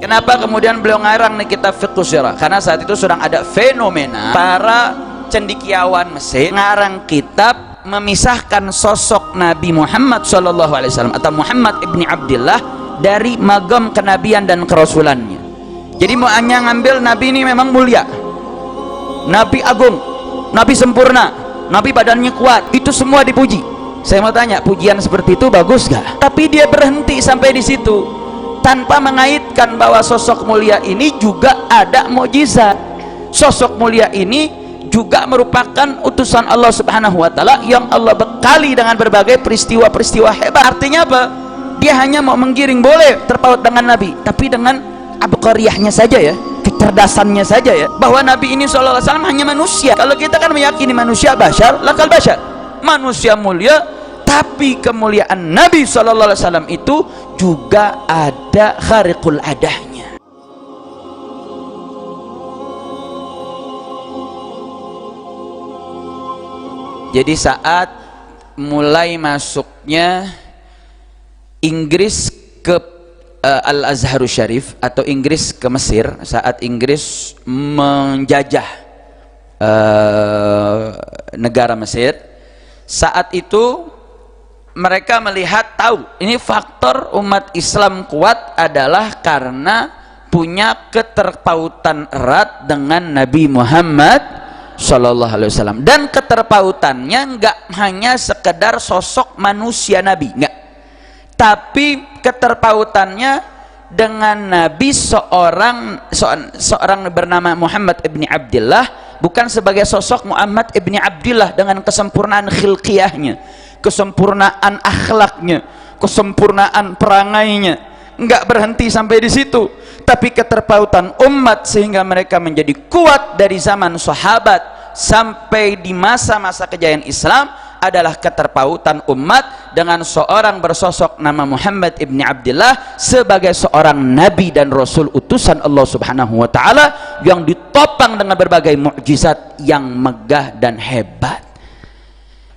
Kenapa kemudian beliau ngarang nih kitab Fiqh Sirah? Karena saat itu sedang ada fenomena para cendekiawan Mesir ngarang kitab memisahkan sosok Nabi Muhammad SAW atau Muhammad ibni Abdillah dari magam kenabian dan kerasulannya. Jadi mau hanya ngambil Nabi ini memang mulia, Nabi agung, Nabi sempurna, Nabi badannya kuat, itu semua dipuji. Saya mau tanya, pujian seperti itu bagus gak? Tapi dia berhenti sampai di situ, tanpa mengaitkan bahwa sosok mulia ini juga ada mukjizat. Sosok mulia ini juga merupakan utusan Allah Subhanahu wa taala yang Allah bekali dengan berbagai peristiwa-peristiwa hebat. Artinya apa? Dia hanya mau menggiring, boleh terpaut dengan Nabi, tapi dengan abqariyahnya saja ya, kecerdasannya saja ya, bahwa Nabi ini SAW hanya manusia. Kalau kita kan meyakini manusia bashar, lakal bashar, manusia mulia, tapi kemuliaan Nabi SAW itu juga ada khariqul adahnya. Jadi saat mulai masuknya Inggris ke Al-Azharul Syarif atau Inggris ke Mesir, saat Inggris menjajah negara Mesir, saat itu mereka melihat, tahu ini faktor umat Islam kuat adalah karena punya keterpautan erat dengan Nabi Muhammad Sallallahu Alaihi Wasallam, dan keterpautannya nggak hanya sekedar sosok manusia Nabi, nggak, tapi keterpautannya dengan Nabi seorang bernama Muhammad ibni Abdillah, bukan sebagai sosok Muhammad ibni Abdillah dengan kesempurnaan khilqiyahnya, kesempurnaan akhlaknya, kesempurnaan perangainya, enggak berhenti sampai di situ, tapi keterpautan umat sehingga mereka menjadi kuat dari zaman sahabat sampai di masa-masa kejayaan Islam adalah keterpautan umat dengan seorang bersosok nama Muhammad ibni Abdillah sebagai seorang nabi dan rasul utusan Allah Subhanahu wa taala yang ditopang dengan berbagai mukjizat yang megah dan hebat.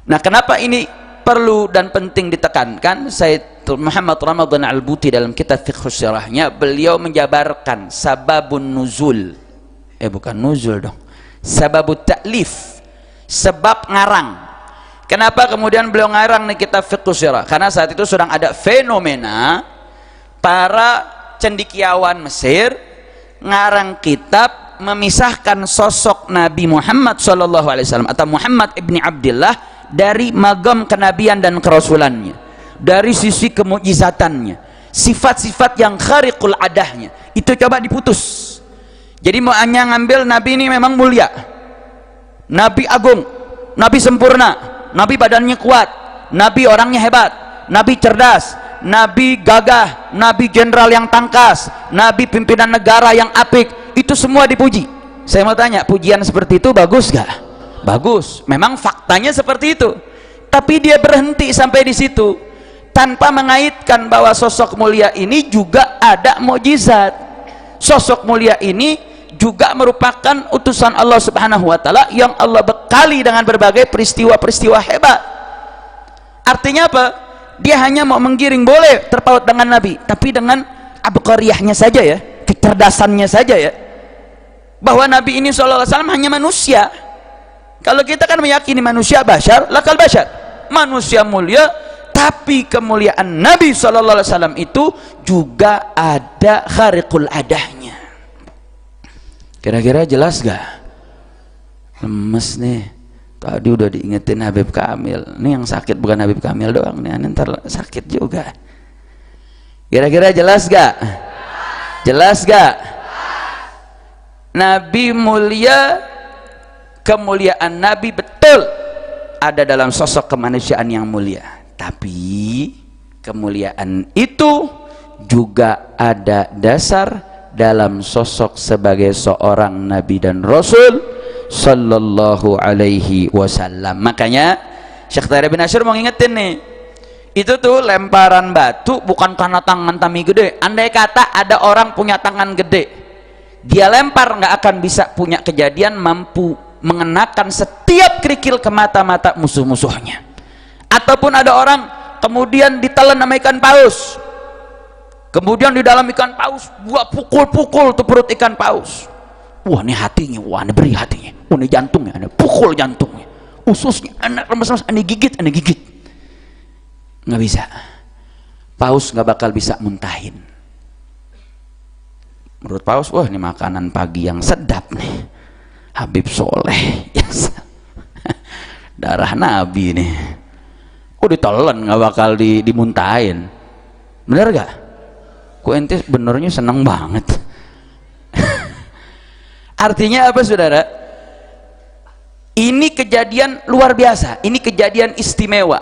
Nah, kenapa ini perlu dan penting ditekankan? Sayyid Muhammad Ramadan Al-Buti dalam kitab Fiqh Sirahnya, beliau menjabarkan sababun nuzul, bukan nuzul dong, sababut ta'lif, sebab ngarang. Kenapa kemudian beliau ngarang nih kitab Fiqh Sirah? Karena saat itu sedang ada fenomena para cendekiawan Mesir ngarang kitab memisahkan sosok Nabi Muhammad SAW atau Muhammad ibni Abdillah dari magam kenabian dan kerasulannya, dari sisi kemujizatannya, sifat-sifat yang khariqul adahnya, itu coba diputus. Jadi mau hanya ngambil Nabi ini memang mulia, Nabi agung, Nabi sempurna, Nabi badannya kuat, Nabi orangnya hebat, Nabi cerdas, Nabi gagah, Nabi jenderal yang tangkas, Nabi pimpinan negara yang apik, itu semua dipuji. Saya mau tanya, pujian seperti itu bagus gak? Bagus, memang faktanya seperti itu. Tapi dia berhenti sampai di situ, tanpa mengaitkan bahwa sosok mulia ini juga ada mukjizat. Sosok mulia ini juga merupakan utusan Allah Subhanahu wa taala yang Allah bekali dengan berbagai peristiwa-peristiwa hebat. Artinya apa? Dia hanya mau menggiring, boleh terpaut dengan Nabi, tapi dengan abqariyahnya saja ya, kecerdasannya saja ya, bahwa Nabi ini SAW hanya manusia. Kalau kita kan meyakini manusia bashar, lakal bashar, manusia mulia, tapi kemuliaan Nabi SAW itu juga ada khariqul adahnya. Kira-kira jelas gak? Lemes nih, tadi udah diingetin Habib Kamil. Ini yang sakit bukan Habib Kamil doang nih, ntar sakit juga. Kira-kira jelas gak? Jelas gak? Nabi mulia, kemuliaan Nabi betul ada dalam sosok kemanusiaan yang mulia, tapi kemuliaan itu juga ada dasar dalam sosok sebagai seorang nabi dan rasul sallallahu alaihi wasallam. Makanya Syekh Tahir bin Asyir mau ngingetin nih, itu tuh lemparan batu bukan karena tangan Tami gede. Andai kata ada orang punya tangan gede, dia lempar nggak akan bisa punya kejadian mampu mengenakan setiap kerikil ke mata-mata musuh-musuhnya. Ataupun ada orang kemudian ditelan sama ikan paus, Kemudian di dalam ikan paus, gua pukul-pukul tuh perut ikan paus. Wah, ini hatinya, wah ini beri hatinya, wah ini jantungnya, ini pukul jantungnya, ususnya, anak lemes-lemes, ini gigit, ini gigit. Nggak bisa. Paus nggak bakal bisa muntahin. Menurut paus, wah ini makanan pagi yang sedap nih, Habib Soleh, yes. Darah Nabi nih, ditelan nggak bakal dimuntahin. Bener gak? Ku ente benernya seneng banget. Artinya apa saudara? Ini kejadian luar biasa, ini kejadian istimewa.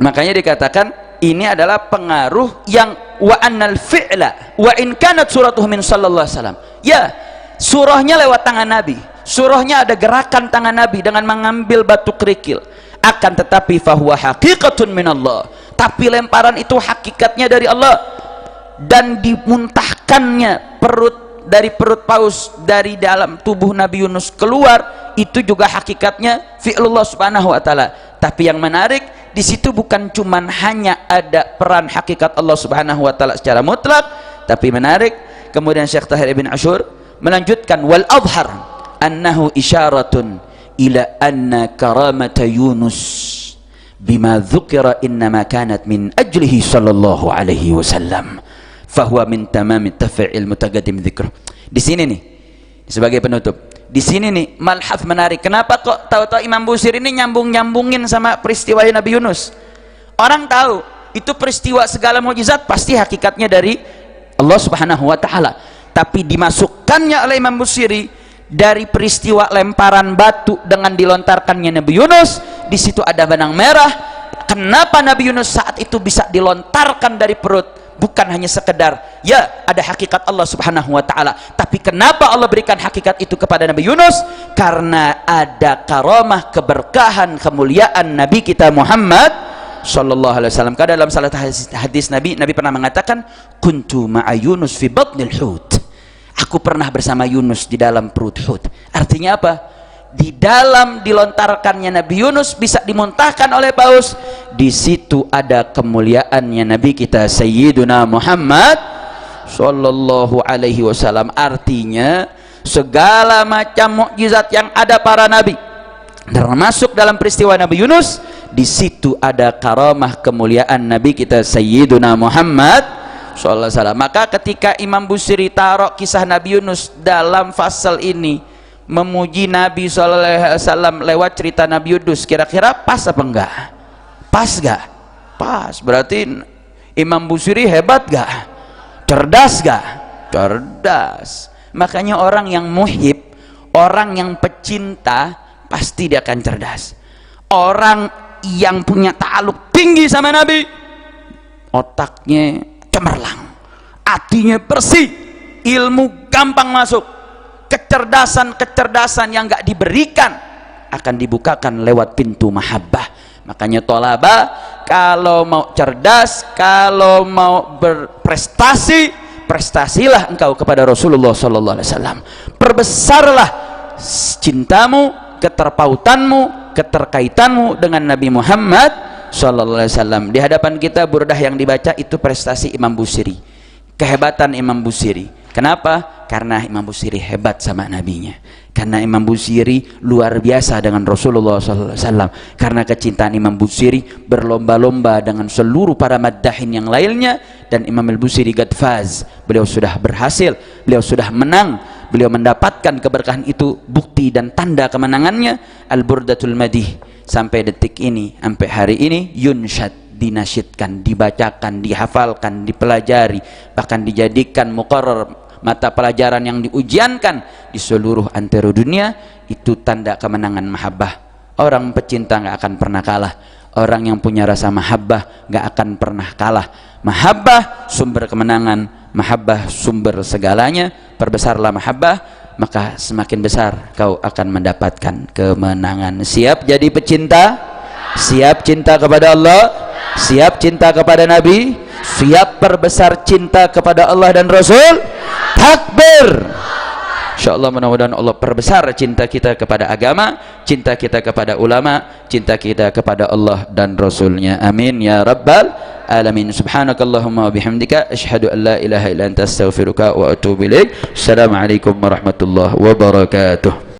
Makanya dikatakan ini adalah pengaruh yang wa annal fi'la wa in kanat suratuhu min sallallahu alaihi wasallam. Ya, surahnya lewat tangan Nabi, surahnya ada gerakan tangan Nabi dengan mengambil batu kerikil, akan tetapi fahuwa haqiqatun minallah, tapi lemparan itu hakikatnya dari Allah. Dan dimuntahkannya dari perut paus dari dalam tubuh Nabi Yunus keluar, itu juga hakikatnya fi'lullah subhanahu wa ta'ala. Tapi yang menarik di situ bukan cuman hanya ada peran hakikat Allah subhanahu wa ta'ala secara mutlak, tapi menarik kemudian Syekh Tahir Ibn Ashur melanjutkan, wal adhar annahu isyaratun ila anna karamata Yunus bima dzukira innama kanat min ajlihi sallallahu alaihi wasallam fahuwa min tamami taf'il mutaqaddim dzikr. Di sini nih sebagai penutup, di sini nih malhaf menarik. Kenapa kok tahu-tahu Imam Busiri ini nyambungin sama peristiwa Nabi Yunus? Orang tahu itu peristiwa segala mukjizat pasti hakikatnya dari Allah Subhanahu wa taala, tapi dimasukkannya oleh Imam Busiri dari peristiwa lemparan batu dengan dilontarkannya Nabi Yunus. Di situ ada benang merah. Kenapa Nabi Yunus saat itu bisa dilontarkan dari perut? Bukan hanya sekedar ya ada hakikat Allah subhanahu wa ta'ala, tapi kenapa Allah berikan hakikat itu kepada Nabi Yunus? Karena ada karamah, keberkahan, kemuliaan Nabi kita Muhammad sallallahu alaihi wasallam. Karena dalam salah hadis Nabi pernah mengatakan, kuntu ma'a Yunus fi batnil hut, aku pernah bersama Yunus di dalam perut hut. Artinya apa? Di dalam dilontarkannya Nabi Yunus bisa dimuntahkan oleh paus, di situ ada kemuliaannya Nabi kita Sayyiduna Muhammad sallallahu alaihi wasallam. Artinya segala macam mukjizat yang ada para nabi termasuk dalam peristiwa Nabi Yunus, di situ ada karamah kemuliaan Nabi kita Sayyiduna Muhammad sallallahu alaihi wasallam. Maka ketika Imam Busiri taruh kisah Nabi Yunus dalam fasal ini, memuji Nabi SAW lewat cerita Nabi Yunus, kira-kira pas apa enggak? Pas gak? Pas. Berarti Imam Busiri hebat gak? Cerdas gak? Cerdas. Makanya orang yang muhib, orang yang pecinta, pasti dia akan cerdas. Orang yang punya ta'aluk tinggi sama Nabi, otaknya cemerlang, hatinya bersih, ilmu gampang masuk. Kecerdasan yang gak diberikan akan dibukakan lewat pintu mahabbah. Makanya tolaba kalau mau cerdas, kalau mau berprestasi, prestasilah engkau kepada Rasulullah sallallahu alaihi wasallam. Perbesarlah cintamu, keterpautanmu, keterkaitanmu dengan Nabi Muhammad sallallahu alaihi wasallam. Di hadapan kita burdah yang dibaca itu prestasi Imam Busiri, kehebatan Imam Busiri. Kenapa? Karena Imam Busiri hebat sama nabinya. Karena Imam Busiri luar biasa dengan Rasulullah SAW. Karena kecintaan Imam Busiri berlomba-lomba dengan seluruh para maddahin yang lainnya. Dan Imam Al-Busiri gadfaz, beliau sudah berhasil, beliau sudah menang, beliau mendapatkan keberkahan itu. Bukti dan tanda kemenangannya Al-Burdatul Madih sampai detik ini, sampai hari ini yunshad, dinasyidkan, dibacakan, dihafalkan, dipelajari, bahkan dijadikan muqarrar mata pelajaran yang diujiankan di seluruh antero dunia. Itu tanda kemenangan mahabbah. Orang pecinta gak akan pernah kalah. Orang yang punya rasa mahabbah gak akan pernah kalah. Mahabbah sumber kemenangan, mahabbah sumber segalanya. Perbesarlah mahabbah, maka semakin besar kau akan mendapatkan kemenangan. Siap jadi pecinta? Siap cinta kepada Allah? Siap cinta kepada Nabi? Siap perbesar cinta kepada Allah dan Rasul? Takbir, insyaallah mudah-mudahan Allah perbesar cinta kita kepada agama, cinta kita kepada ulama, cinta kita kepada Allah dan Rasulnya. Amin ya rabbal alamin. Subhanakallahumma wa bihamdika asyhadu an la ilaha illa anta astaghfiruka wa atubu ilaik. Assalamualaikum warahmatullahi wabarakatuh.